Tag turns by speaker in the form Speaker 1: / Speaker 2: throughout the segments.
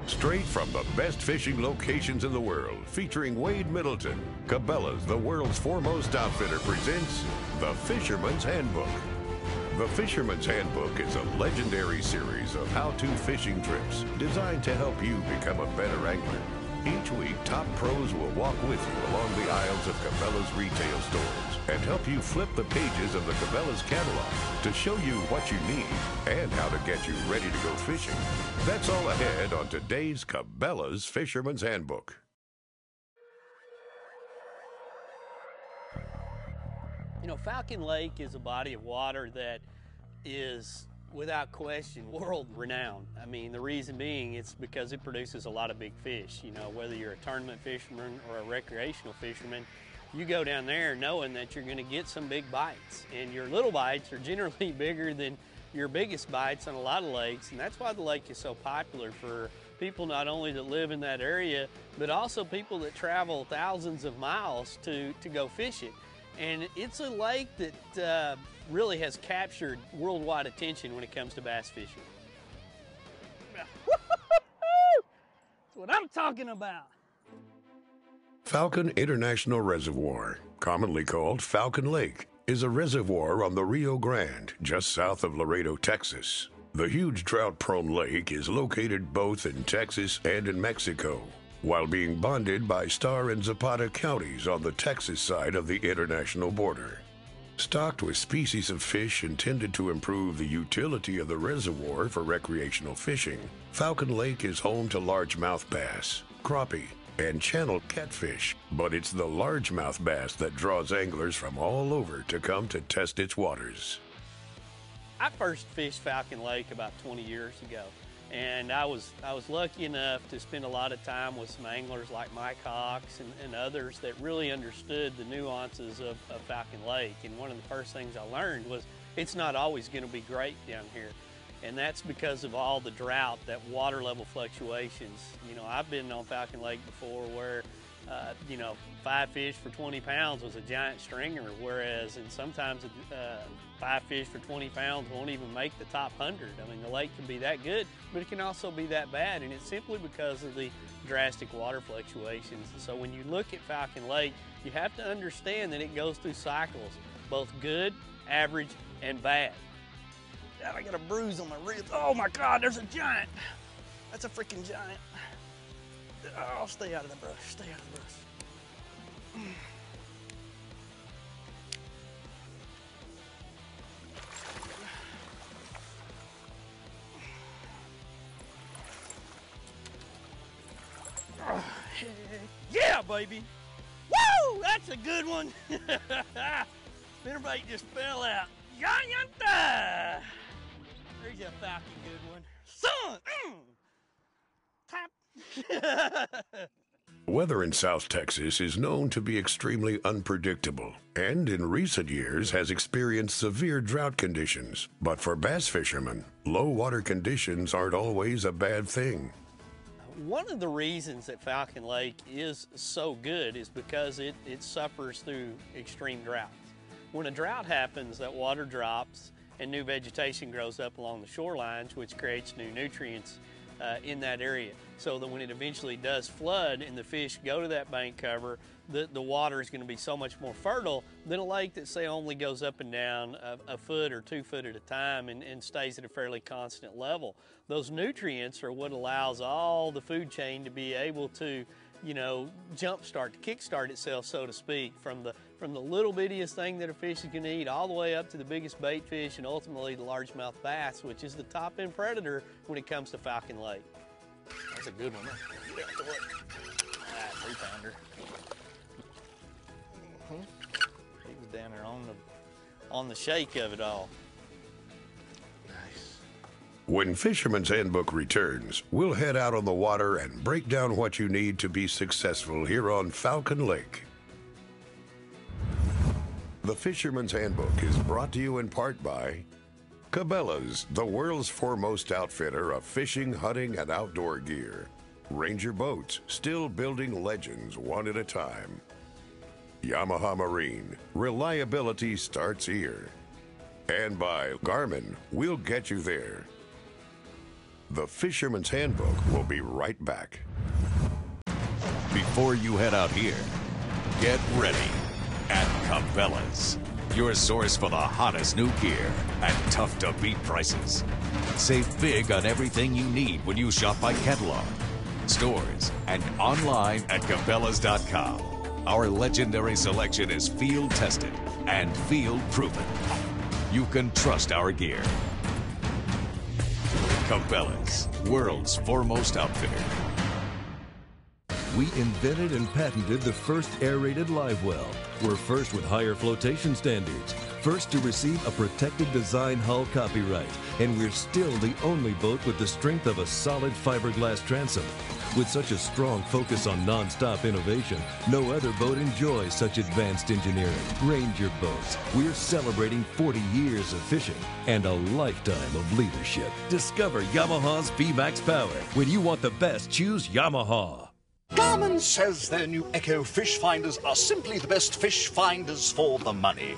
Speaker 1: Straight from the best fishing locations in the world, featuring Wade Middleton, Cabela's, the world's foremost outfitter, presents The Fisherman's Handbook. The Fisherman's Handbook is a legendary series of how-to fishing trips designed to help you become a better angler. Each week, top pros will walk with you along the aisles of Cabela's retail stores and help you flip the pages of the Cabela's catalog to show you what you need and how to get you ready to go fishing. That's all ahead on today's Cabela's Fisherman's Handbook.
Speaker 2: You know, Falcon Lake is a body of water that is, without question, world renowned. I mean, the reason being, it's because it produces a lot of big fish. You know, whether you're a tournament fisherman or a recreational fisherman, you go down there knowing that you're going to get some big bites. And your little bites are generally bigger than your biggest bites on a lot of lakes. And that's why the lake is so popular for people not only that live in that area, but also people that travel thousands of miles to go fish it. And it's a lake that really has captured worldwide attention when it comes to bass fishing. That's what I'm talking about.
Speaker 1: Falcon International Reservoir, commonly called Falcon Lake, is a reservoir on the Rio Grande, just south of Laredo, Texas. The huge drought-prone lake is located both in Texas and in Mexico, while being bonded by Starr and Zapata counties on the Texas side of the international border. Stocked with species of fish intended to improve the utility of the reservoir for recreational fishing, Falcon Lake is home to largemouth bass, crappie, and channel catfish, but it's the largemouth bass that draws anglers from all over to come to test its waters.
Speaker 2: I first fished Falcon Lake about 20 years ago. And I was lucky enough to spend a lot of time with some anglers like Mike Hawks and others that really understood the nuances of Falcon Lake. And one of the first things I learned was it's not always going to be great down here. And that's because of all the drought, that water level fluctuations. You know, I've been on Falcon Lake before where, you know, 5 fish for 20 pounds was a giant stringer, whereas and sometimes 5 fish for 20 pounds won't even make the top 100. I mean, the lake can be that good, but it can also be that bad, and it's simply because of the drastic water fluctuations. And so when you look at Falcon Lake, you have to understand that it goes through cycles, both good, average, and bad. God, I got a bruise on my ribs. Oh my God, there's a giant. That's a freaking giant. Oh, stay out of the brush, stay out of the brush. Yeah, baby. Woo! That's a good one. Spinnerbait just fell out. Yanta! There's a Falcon good one. Son! Tap!
Speaker 1: Weather in South Texas is known to be extremely unpredictable, and in recent years has experienced severe drought conditions. But for bass fishermen, low water conditions aren't always a bad thing.
Speaker 2: One of the reasons that Falcon Lake is so good is because it suffers through extreme droughts. When a drought happens, that water drops and new vegetation grows up along the shorelines, which creates new nutrients in that area, so that when it eventually does flood and the fish go to that bank cover, the water is going to be so much more fertile than a lake that, say, only goes up and down a foot or 2 foot at a time and stays at a fairly constant level. Those nutrients are what allows all the food chain to be able to, you know, jumpstart, to kickstart itself, so to speak, from the little bittiest thing that a fish is going to eat all the way up to the biggest bait fish and ultimately the largemouth bass, which is the top end predator when it comes to Falcon Lake. That's a good one. Get out the way. Ah, 3-pounder. He was down there on the shake of it all. Nice.
Speaker 1: When Fisherman's Handbook returns, we'll head out on the water and break down what you need to be successful here on Falcon Lake. The Fisherman's Handbook is brought to you in part by Cabela's, the world's foremost outfitter of fishing, hunting, and outdoor gear. Ranger Boats, still building legends one at a time. Yamaha Marine, reliability starts here. And by Garmin, we'll get you there. The Fisherman's Handbook will be right back.
Speaker 3: Before you head out here, get ready at Cabela's, your source for the hottest new gear at tough-to-beat prices. Save big on everything you need when you shop by catalog, stores, and online at Cabela's.com. Our legendary selection is field-tested and field-proven. You can trust our gear. Cabela's, world's foremost outfitter.
Speaker 4: We invented and patented the first aerated live well. We're first with higher flotation standards, first to receive a protected design hull copyright, and we're still the only boat with the strength of a solid fiberglass transom. With such a strong focus on non-stop innovation, no other boat enjoys such advanced engineering. Ranger Boats, we're celebrating 40 years of fishing and a lifetime of leadership. Discover Yamaha's VMAX power. When you want the best, choose Yamaha.
Speaker 5: Garmin says their new Echo fish finders are simply the best fish finders for the money.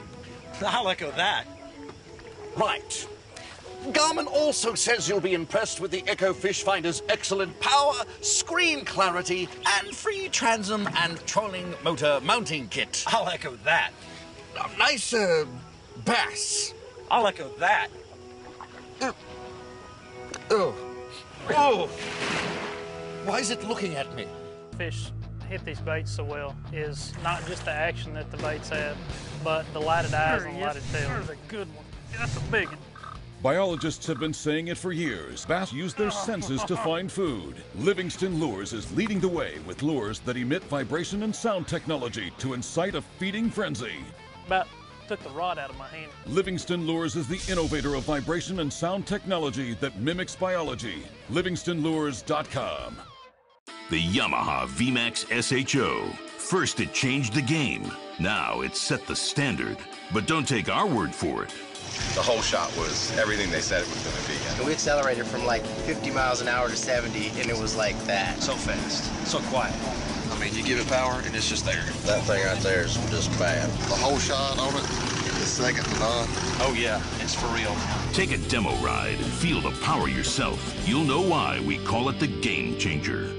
Speaker 6: I'll echo that.
Speaker 5: Right. Garmin also says you'll be impressed with the Echo Fish Finder's excellent power, screen clarity, and free transom and trolling motor mounting kit.
Speaker 6: I'll echo that.
Speaker 5: Nice bass.
Speaker 6: I'll echo that.
Speaker 5: Oh. Why is it looking at me?
Speaker 7: Fish hit these baits so well is not just the action that the baits have, but the lighted eyes and lighted tail. There's a good one. That's a big one.
Speaker 8: Biologists have been saying it for years. Bass use their senses to find food. Livingston Lures is leading the way with lures that emit vibration and sound technology to incite a feeding frenzy.
Speaker 7: About took the rod out of my hand.
Speaker 8: Livingston Lures is the innovator of vibration and sound technology that mimics biology. LivingstonLures.com.
Speaker 9: The Yamaha VMAX SHO. First it changed the game. Now it's set the standard. But don't take our word for it.
Speaker 10: The whole shot was everything they said it was going to be.
Speaker 11: And we accelerated from like 50 miles an hour to 70, and it was like that.
Speaker 6: So fast, so quiet.
Speaker 10: I mean, you give it power, and it's just there. That thing right there is just bad. The whole shot on it is second to none.
Speaker 6: Oh, yeah, it's for real.
Speaker 9: Take a demo ride and feel the power yourself. You'll know why we call it the Game Changer.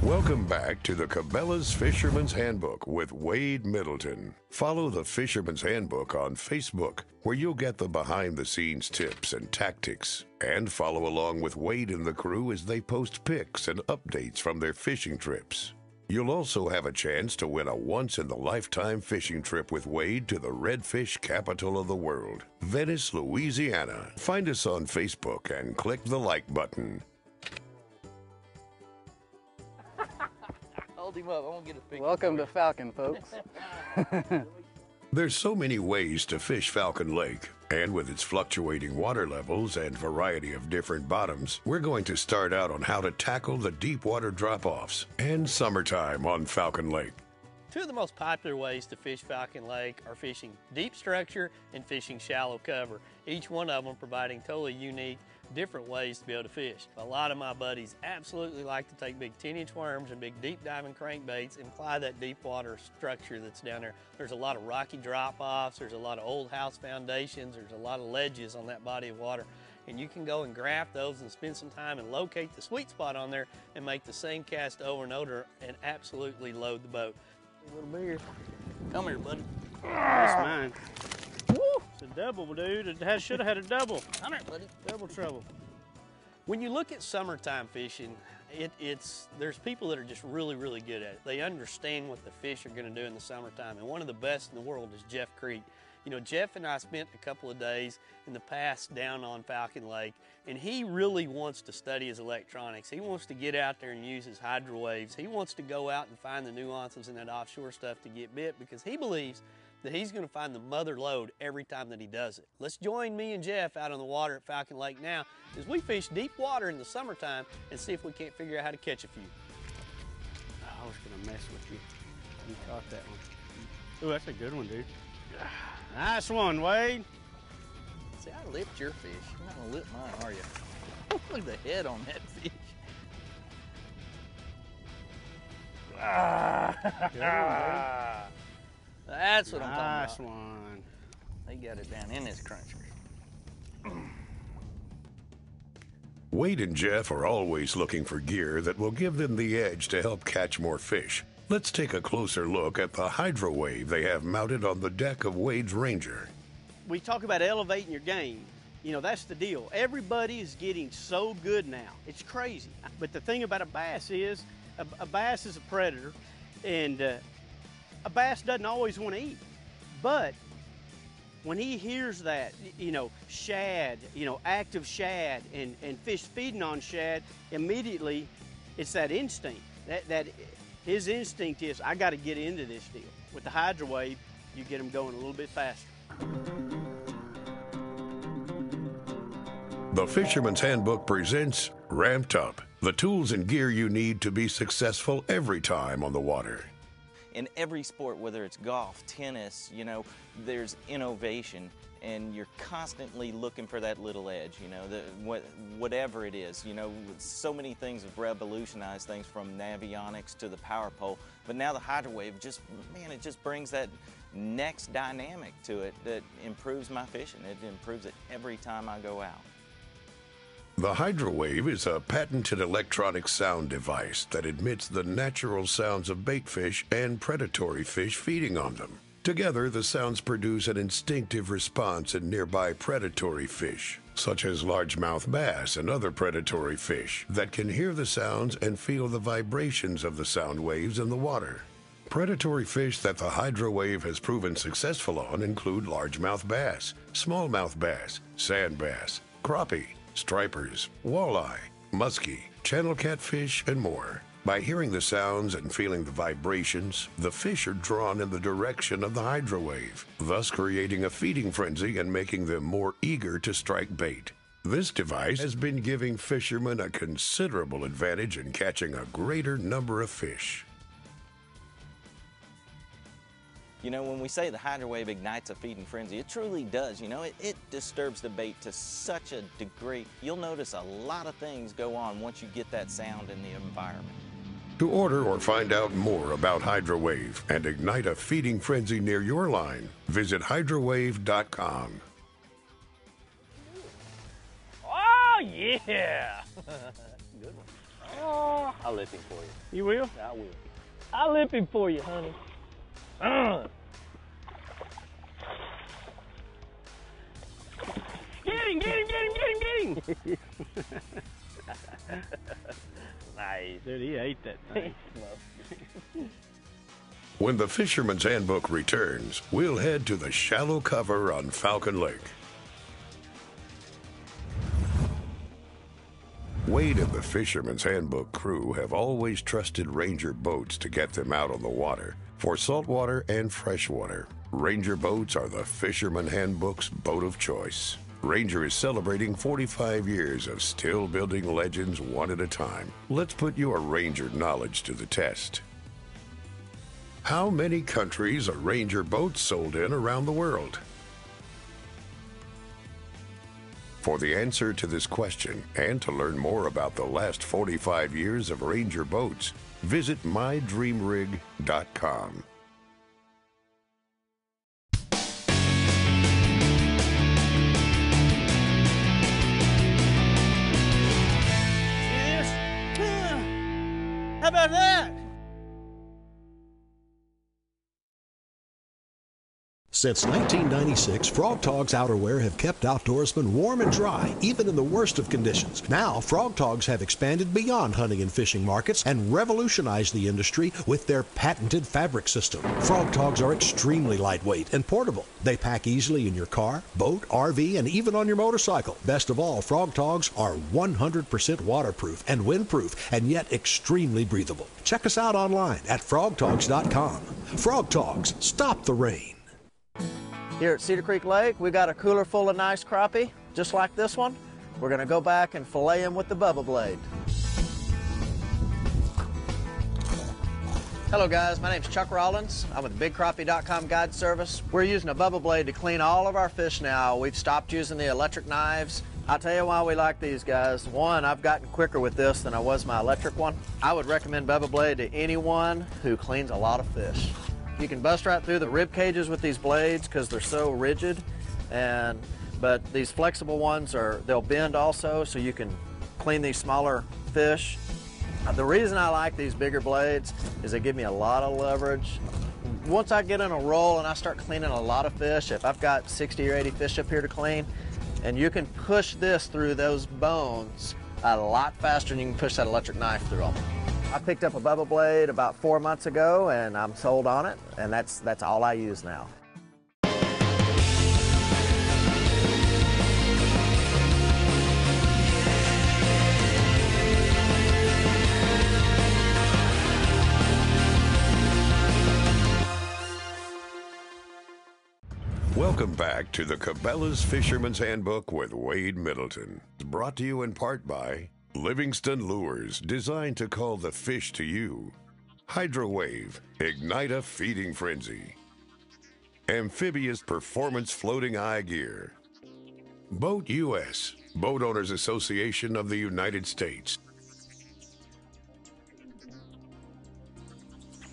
Speaker 1: Welcome back to the Cabela's Fisherman's Handbook with Wade Middleton. Follow the Fisherman's Handbook on Facebook, where you'll get the behind-the-scenes tips and tactics. And follow along with Wade and the crew as they post pics and updates from their fishing trips. You'll also have a chance to win a once-in-a-lifetime fishing trip with Wade to the redfish capital of the world, Venice, Louisiana. Find us on Facebook and click the like button.
Speaker 12: Hold him up. I won't get a picture.
Speaker 13: Welcome to Falcon, folks.
Speaker 1: There's so many ways to fish Falcon Lake, and with its fluctuating water levels and variety of different bottoms, we're going to start out on how to tackle the deep water drop-offs and summertime on Falcon Lake.
Speaker 2: Two of the most popular ways to fish Falcon Lake are fishing deep structure and fishing shallow cover, each one of them providing totally unique, different ways to be able to fish. A lot of my buddies absolutely like to take big 10-inch worms and big deep diving crankbaits and fly that deep water structure that's down there. There's a lot of rocky drop-offs, there's a lot of old house foundations, there's a lot of ledges on that body of water. And you can go and graft those and spend some time and locate the sweet spot on there and make the same cast over and over and absolutely load the boat. A little bigger. Come here, buddy.
Speaker 7: That's mine. Woo! It's a double, dude. It should have had a double.
Speaker 2: Come here, buddy.
Speaker 7: Double trouble.
Speaker 2: When you look at summertime fishing, there's people that are just really, really good at it. They understand what the fish are going to do in the summertime. And one of the best in the world is Jeff Creek. You know, Jeff and I spent a couple of days in the past down on Falcon Lake, and he really wants to study his electronics. He wants to get out there and use his hydro waves. He wants to go out and find the nuances in that offshore stuff to get bit, because he believes that he's going to find the mother lode every time that he does it. Let's join me and Jeff out on the water at Falcon Lake now as we fish deep water in the summertime and see if we can't figure out how to catch a few.
Speaker 7: I was going to mess with you. You caught that one. Ooh, that's a good one, dude. Nice one, Wade.
Speaker 12: See, I lipped your fish. You're not gonna lip mine, are you? Look at the head on that fish. That's what I'm talking about.
Speaker 7: Nice one.
Speaker 12: They got it down in this cruncher.
Speaker 1: Wade and Jeff are always looking for gear that will give them the edge to help catch more fish. Let's take a closer look at the Hydro Wave they have mounted on the deck of Wade's Ranger.
Speaker 2: We talk about elevating your game. You know, that's the deal. Everybody is getting so good now. It's crazy. But the thing about a bass is, a bass is a predator, and a bass doesn't always want to eat. But when he hears that, you know, shad, you know, active shad and fish feeding on shad, immediately it's that instinct. That his instinct is, I got to get into this deal. With the Hydro Wave, you get them going a little bit faster.
Speaker 1: The Fisherman's Handbook presents Ramped Up, the tools and gear you need to be successful every time on the water.
Speaker 12: In every sport, whether it's golf, tennis, you know, there's innovation, and you're constantly looking for that little edge, you know, whatever it is. You know, so many things have revolutionized things, from navionics to the power pole, but now the Hydro Wave just, man, it just brings that next dynamic to it that improves my fishing. It improves it every time I go out.
Speaker 1: The Hydro Wave is a patented electronic sound device that emits the natural sounds of bait fish and predatory fish feeding on them. Together, the sounds produce an instinctive response in nearby predatory fish, such as largemouth bass and other predatory fish, that can hear the sounds and feel the vibrations of the sound waves in the water. Predatory fish that the Hydro Wave has proven successful on include largemouth bass, smallmouth bass, sand bass, crappie, stripers, walleye, muskie, channel catfish, and more. By hearing the sounds and feeling the vibrations, the fish are drawn in the direction of the Hydro Wave, thus creating a feeding frenzy and making them more eager to strike bait. This device has been giving fishermen a considerable advantage in catching a greater number of fish.
Speaker 12: You know, when we say the Hydro Wave ignites a feeding frenzy, it truly does. You know, it disturbs the bait to such a degree. You'll notice a lot of things go on once you get that sound in the environment.
Speaker 1: To order or find out more about Hydro Wave and ignite a feeding frenzy near your line, visit hydrowave.com.
Speaker 2: Oh, yeah! Good one. Oh, I'll lip him for you.
Speaker 7: You will?
Speaker 2: I will.
Speaker 7: I'll lip him for you, honey.
Speaker 2: Get him, get him, get him, get him, get him! Nice.
Speaker 7: Dude, he ate that thing.
Speaker 1: When the Fisherman's Handbook returns, we'll head to the shallow cover on Falcon Lake. Wade and the Fisherman's Handbook crew have always trusted Ranger boats to get them out on the water. For saltwater and freshwater, Ranger boats are the Fisherman Handbook's boat of choice. Ranger is celebrating 45 years of still building legends one at a time. Let's put your Ranger knowledge to the test. How many countries are Ranger boats sold in around the world? For the answer to this question and to learn more about the last 45 years of Ranger boats, visit mydreamrig.com.
Speaker 2: How about that?
Speaker 13: Since 1996, Frog Togs outerwear have kept outdoorsmen warm and dry, even in the worst of conditions. Now, Frog Togs have expanded beyond hunting and fishing markets and revolutionized the industry with their patented fabric system. Frog Togs are extremely lightweight and portable. They pack easily in your car, boat, RV, and even on your motorcycle. Best of all, Frog Togs are 100% waterproof and windproof, and yet extremely breathable. Check us out online at frogtogs.com. Frog Togs, stop the rain.
Speaker 14: Here at Cedar Creek Lake, we got a cooler full of nice crappie, just like this one. We're gonna go back and fillet them with the Bubba blade. Hello guys, my name's Chuck Rollins. I'm with BigCrappie.com guide service. We're using a Bubba blade to clean all of our fish now. We've stopped using the electric knives. I'll tell you why we like these guys. One, I've gotten quicker with this than I was my electric one. I would recommend Bubba blade to anyone who cleans a lot of fish. You can bust right through the rib cages with these blades because they're so rigid, but these flexible ones they'll bend also, so you can clean these smaller fish. The reason I like these bigger blades is they give me a lot of leverage. Once I get in a roll and I start cleaning a lot of fish, if I've got 60 or 80 fish up here to clean, and you can push this through those bones a lot faster than you can push that electric knife through them. I picked up a Bubba blade about 4 months ago and I'm sold on it, and that's all I use now.
Speaker 1: Welcome back to the Cabela's Fisherman's Handbook with Wade Middleton. Brought to you in part by Livingston Lures, designed to call the fish to you. Hydrowave, ignite a feeding frenzy. Amphibia's Performance Floating Eyegear. Boat US, Boat Owners Association of the United States.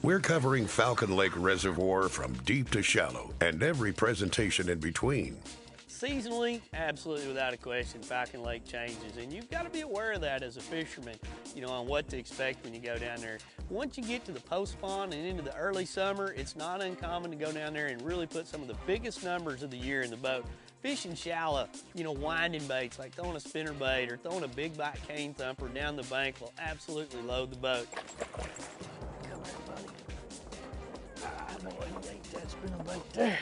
Speaker 1: We're covering Falcon Lake Reservoir from deep to shallow and every presentation in between.
Speaker 2: Seasonally, absolutely without a question, Falcon Lake changes, and you've got to be aware of that as a fisherman, you know, on what to expect when you go down there. Once you get to the post-spawn and into the early summer, it's not uncommon to go down there and really put some of the biggest numbers of the year in the boat. Fishing shallow, you know, winding baits like throwing a spinner bait or throwing a big bite cane thumper down the bank will absolutely load the boat. Come here, buddy. Ah, boy, you ain't that spinner bait there.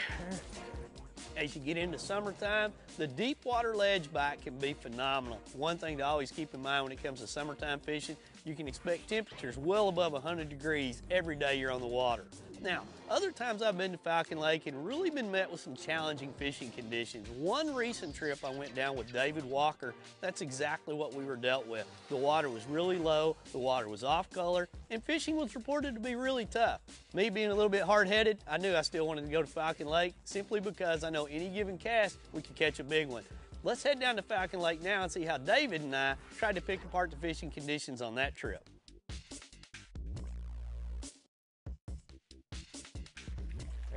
Speaker 2: As you get into summertime, the deep water ledge bite can be phenomenal. One thing to always keep in mind when it comes to summertime fishing, you can expect temperatures well above 100 degrees every day you're on the water. Now, other times I've been to Falcon Lake and really been met with some challenging fishing conditions. One recent trip I went down with David Walker, that's exactly what we were dealt with. The water was really low, the water was off color, and fishing was reported to be really tough. Me being a little bit hard-headed, I knew I still wanted to go to Falcon Lake simply because I know any given cast we could catch a big one. Let's head down to Falcon Lake now and see how David and I tried to pick apart the fishing conditions on that trip.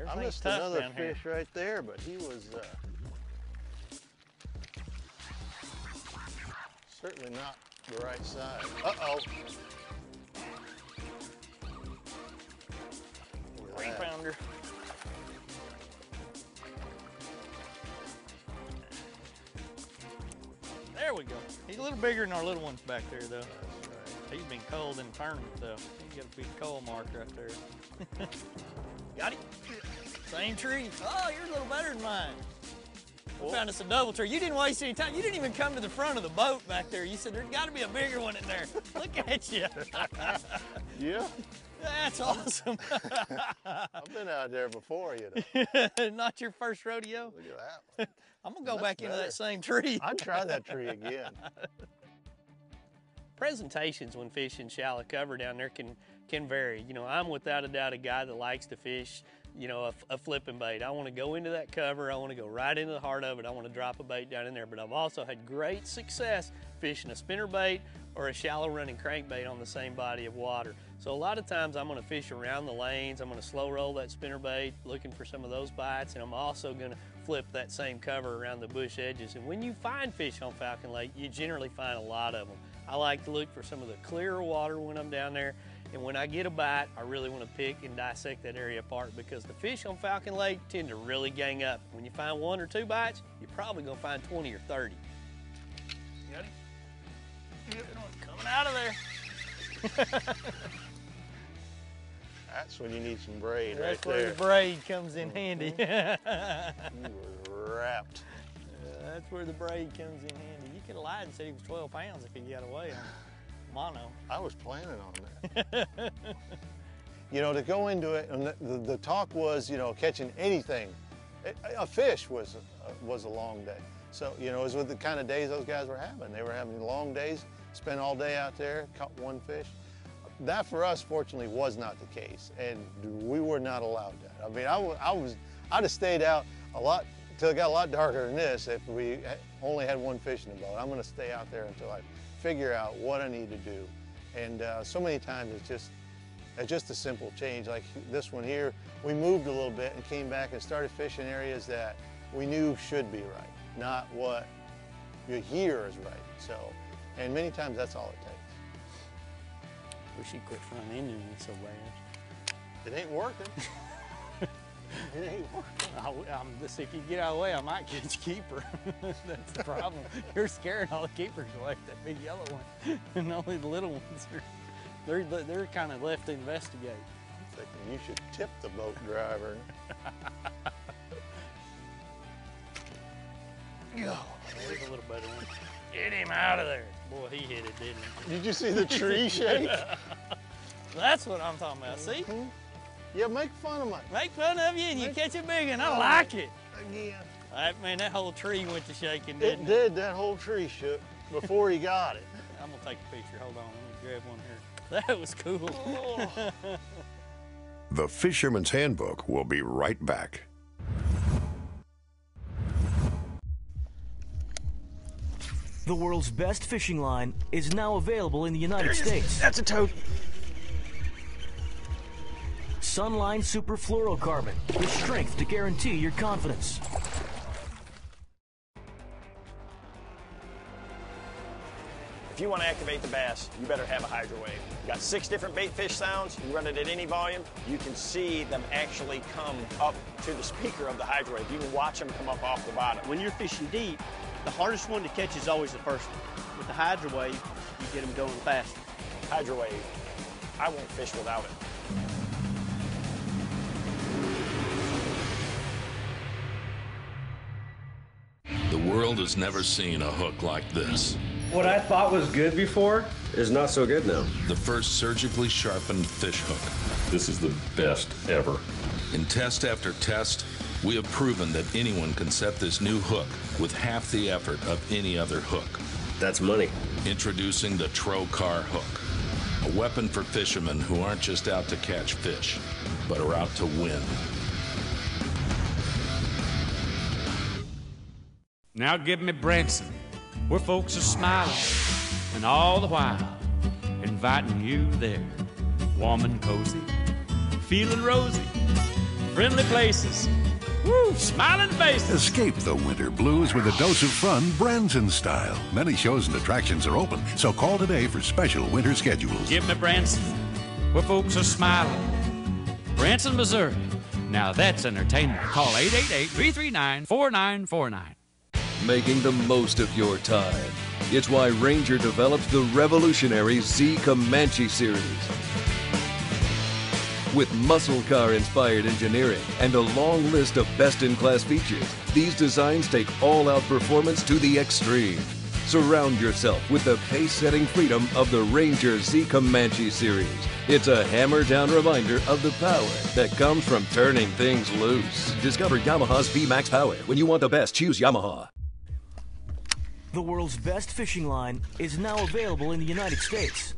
Speaker 15: I missed another fish right there, but he was certainly not the right size. Uh-oh.
Speaker 7: 3-pounder. There we go. He's a little bigger than our little ones back there, though.
Speaker 15: That's right.
Speaker 7: He's been cold in the tournament, though. He's got a big coal mark right there. Got him. Same tree. Oh, you're a little better than mine. We found us a double tree. You didn't waste any time. You didn't even come to the front of the boat back there. You said, there's got to be a bigger one in there. Look at you.
Speaker 15: Yeah.
Speaker 7: That's awesome.
Speaker 15: I've been out there before, you know.
Speaker 7: Not your first rodeo?
Speaker 15: Look at that one.
Speaker 7: I'm going to go back into that same tree.
Speaker 15: I'd try that tree again.
Speaker 2: Presentations when fishing shallow cover down there can vary. You know, I'm without a doubt a guy that likes to fish, you know, a flipping bait. I want to go into that cover. I want to go right into the heart of it. I want to drop a bait down in there. But I've also had great success fishing a spinner bait or a shallow running crankbait on the same body of water. So a lot of times I'm going to fish around the lanes. I'm going to slow roll that spinner bait, looking for some of those bites, and I'm also going to flip that same cover around the bush edges. And when you find fish on Falcon Lake, you generally find a lot of them. I like to look for some of the clearer water when I'm down there, and when I get a bite, I really want to pick and dissect that area apart because the fish on Falcon Lake tend to really gang up. When you find 1 or 2 bites, you're probably going to find 20 or 30.
Speaker 7: Got him? Yep, coming out of there.
Speaker 15: That's when you need some braid right there.
Speaker 7: That's where the braid comes in handy.
Speaker 15: You were wrapped.
Speaker 2: That's where the braid comes in handy. You could have lied and said he was 12 pounds if he got away on mono.
Speaker 15: I was planning on that. You know, to go into it, and the talk was, you know, catching anything. A fish was a long day. So, you know, it was with the kind of days those guys were having. They were having long days, spent all day out there, caught one fish. That for us, fortunately, was not the case, and we were not allowed that. I mean, I'd have stayed out a lot until it got a lot darker than this if we only had one fish in the boat. I'm going to stay out there until I figure out what I need to do. And so many times it's just a simple change. Like this one here, we moved a little bit and came back and started fishing areas that we knew should be right, not what you hear is right. So, And many times that's all it takes.
Speaker 2: Wish he'd quit front ending me so bad.
Speaker 15: It ain't working. It ain't working.
Speaker 2: If you get out of the way, I might catch a keeper. That's the problem. You're scaring all the keepers away, that big yellow one. And only the little ones they're kind of left to investigate.
Speaker 15: I'm thinking you should tip the boat driver.
Speaker 2: There's a little better one. Get him out of there. Boy, he hit it, didn't he?
Speaker 15: Did you see the tree shake?
Speaker 2: That's what I'm talking about, see?
Speaker 15: Yeah, make fun of me.
Speaker 2: Make fun of you and you catch a big one. I like it.
Speaker 15: Again.
Speaker 2: Man, that whole tree went to shaking, didn't
Speaker 15: it? It did. That whole tree shook before he got it.
Speaker 2: I'm going to take a picture. Hold on. Let me grab one here. That was cool.
Speaker 15: Oh.
Speaker 1: The Fisherman's Handbook will be right back.
Speaker 16: The world's best fishing line is now available in the United States.
Speaker 6: That's a toad.
Speaker 16: Sunline Super Fluorocarbon, the strength to guarantee your confidence.
Speaker 6: If you want to activate the bass, you better have a hydro wave. You got 6 different bait fish sounds. You run it at any volume. You can see them actually come up to the speaker of the hydro wave. You can watch them come up off the bottom.
Speaker 2: When you're fishing deep, the hardest one to catch is always the first one. With the hydro wave, you get them going faster.
Speaker 6: Hydro wave, I won't fish without it.
Speaker 9: The world has never seen a hook like this.
Speaker 17: What I thought was good before is not so good now.
Speaker 9: The first surgically sharpened fish hook.
Speaker 18: This is the best ever.
Speaker 9: In test after test, we have proven that anyone can set this new hook with half the effort of any other hook.
Speaker 17: That's money.
Speaker 9: Introducing the Trocar hook, a weapon for fishermen who aren't just out to catch fish, but are out to win.
Speaker 19: Now give me Branson, where folks are smiling, and all the while inviting you there. Warm and cozy, feeling rosy, friendly places, woo, smiling faces.
Speaker 20: Escape the winter blues with a dose of fun Branson style. Many shows and attractions are open, so call today for special winter schedules.
Speaker 19: Give me Branson, where folks are smiling. Branson, Missouri. Now that's entertainment. Call 888-339-4949.
Speaker 4: Making the most of your time. It's why Ranger developed the revolutionary Z Comanche series. With muscle car-inspired engineering and a long list of best-in-class features, these designs take all-out performance to the extreme. Surround yourself with the pace-setting freedom of the Ranger Z Comanche series. It's a hammer-down reminder of the power that comes from turning things loose. Discover Yamaha's VMAX power. When you want the best, choose Yamaha.
Speaker 16: The world's best fishing line is now available in the United States.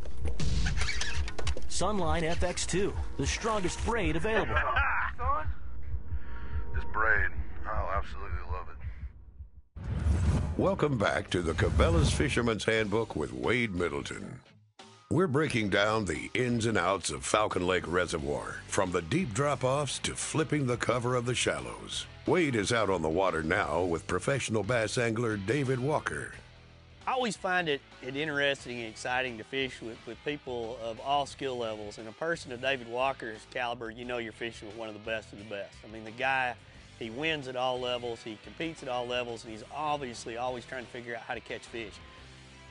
Speaker 16: Sunline FX2, the strongest braid available.
Speaker 10: This braid, I'll absolutely love it.
Speaker 1: Welcome back to the Cabela's Fisherman's Handbook with Wade Middleton. We're breaking down the ins and outs of Falcon Lake Reservoir, from the deep drop-offs to flipping the cover of the shallows. Wade is out on the water now with professional bass angler David Walker.
Speaker 2: I always find it interesting and exciting to fish with people of all skill levels. And a person of David Walker's caliber, you know you're fishing with one of the best of the best. I mean, the guy, he wins at all levels, he competes at all levels, and he's obviously always trying to figure out how to catch fish.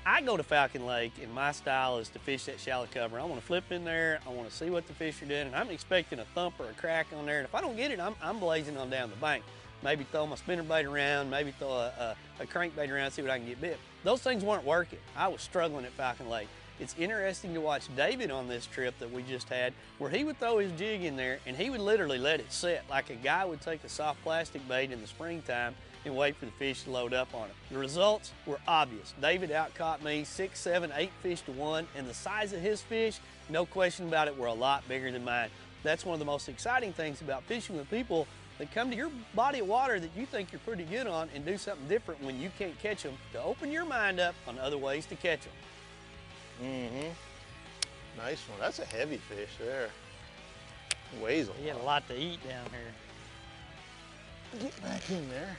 Speaker 2: I go to Falcon Lake, and my style is to fish that shallow cover. I want to flip in there, I want to see what the fish are doing, and I'm expecting a thump or a crack on there. And if I don't get it, I'm blazing on down the bank. Maybe throw my spinnerbait around, maybe throw a crankbait around, see what I can get bit. Those things weren't working. I was struggling at Falcon Lake. It's interesting to watch David on this trip that we just had, where he would throw his jig in there and he would literally let it set like a guy would take a soft plastic bait in the springtime and wait for the fish to load up on it. The results were obvious. David outcaught me 6, 7, 8 fish to 1, and the size of his fish, no question about it, were a lot bigger than mine. That's one of the most exciting things about fishing with people that come to your body of water that you think you're pretty good on and do something different when you can't catch them, to open your mind up on other ways to catch them.
Speaker 15: Nice one. That's a heavy fish there. Weighs a lot.
Speaker 2: He had a lot to eat down here.
Speaker 15: Get back in there.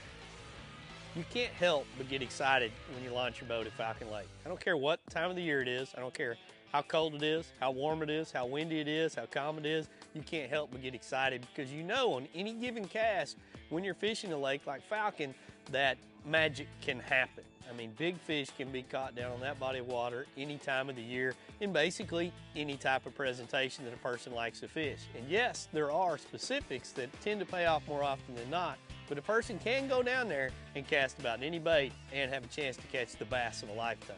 Speaker 2: You can't help but get excited when you launch your boat at Falcon Lake. I don't care what time of the year it is. I don't care how cold it is, how warm it is, how windy it is, how calm it is. You can't help but get excited because you know on any given cast, when you're fishing a lake like Falcon, that magic can happen. I mean, big fish can be caught down on that body of water any time of the year in basically any type of presentation that a person likes to fish. And yes, there are specifics that tend to pay off more often than not, but a person can go down there and cast about any bait and have a chance to catch the bass of a lifetime.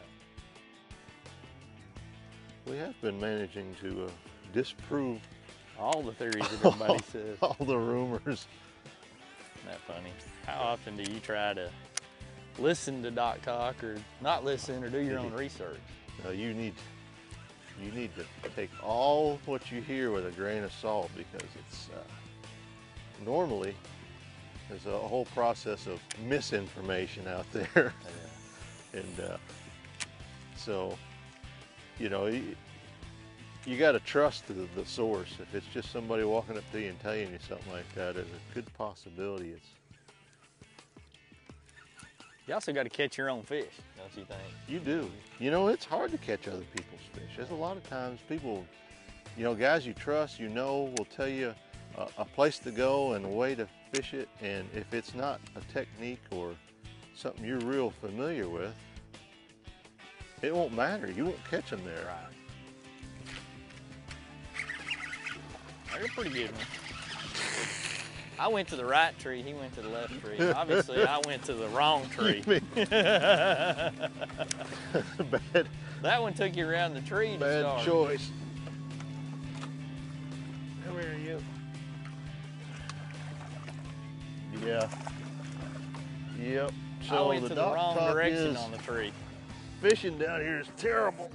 Speaker 15: We have been managing to disprove
Speaker 2: all the theories that everybody says.
Speaker 15: All the rumors.
Speaker 2: Isn't that funny? How often do you try to listen to Doc talk or not listen or do your own research?
Speaker 15: No, you need to take all what you hear with a grain of salt, because it's normally there's a whole process of misinformation out there. And so, you know, you got to trust the source. If it's just somebody walking up to you and telling you something like that, there's a good possibility it's.
Speaker 2: You also got to catch your own fish, don't you think?
Speaker 15: You do. You know, it's hard to catch other people's fish. There's a lot of times people, you know, guys you trust, you know, will tell you a place to go and a way to fish it, and if it's not a technique or something you're real familiar with, it won't matter. You won't catch them there.
Speaker 2: Right. They're a pretty good one. I went to the right tree, he went to the left tree. Obviously, I went to the wrong tree. That one took you around the tree to start.
Speaker 15: Bad choice.
Speaker 2: Come here, you.
Speaker 15: Yeah. Yep. So
Speaker 2: I went to the wrong direction on the tree.
Speaker 15: Fishing down here is terrible.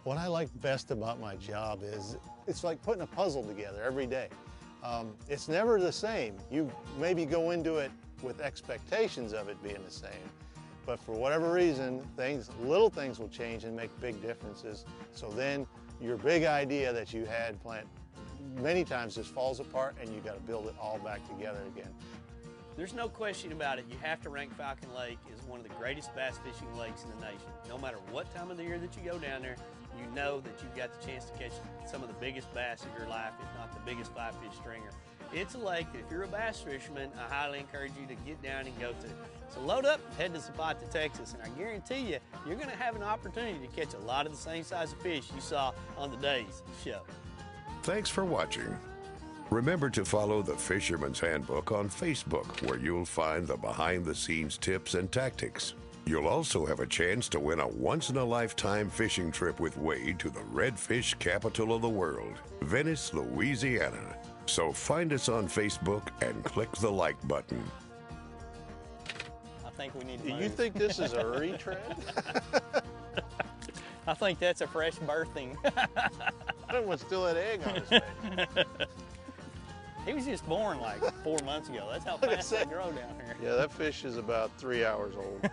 Speaker 15: What I like best about my job is it's like putting a puzzle together every day. It's never the same. You maybe go into it with expectations of it being the same, but for whatever reason, little things will change and make big differences. So then your big idea that you had planned many times just falls apart, and you got to build it all back together again.
Speaker 2: There's no question about it. You have to rank Falcon Lake as one of the greatest bass fishing lakes in the nation. No matter what time of the year that you go down there, you know that you've got the chance to catch some of the biggest bass of your life, if not the biggest 5-fish stringer. It's a lake that if you're a bass fisherman, I highly encourage you to get down and go to. So load up, head to Zapata, Texas, and I guarantee you, you're gonna have an opportunity to catch a lot of the same size of fish you saw on the day's show.
Speaker 1: Thanks for watching. Remember to follow the Fisherman's Handbook on Facebook, where you'll find the behind-the-scenes tips and tactics. You'll also have a chance to win a once-in-a-lifetime fishing trip with Wade to the redfish capital of the world, Venice, Louisiana. So find us on Facebook and click the like button.
Speaker 2: I think we need to
Speaker 15: Do
Speaker 2: move.
Speaker 15: you think this is a retread?
Speaker 2: I think that's a fresh birthing.
Speaker 15: That one still had egg on his face.
Speaker 2: He was just born like 4 months ago. That's how fast they grow down here.
Speaker 15: Yeah, that fish is about 3 hours old.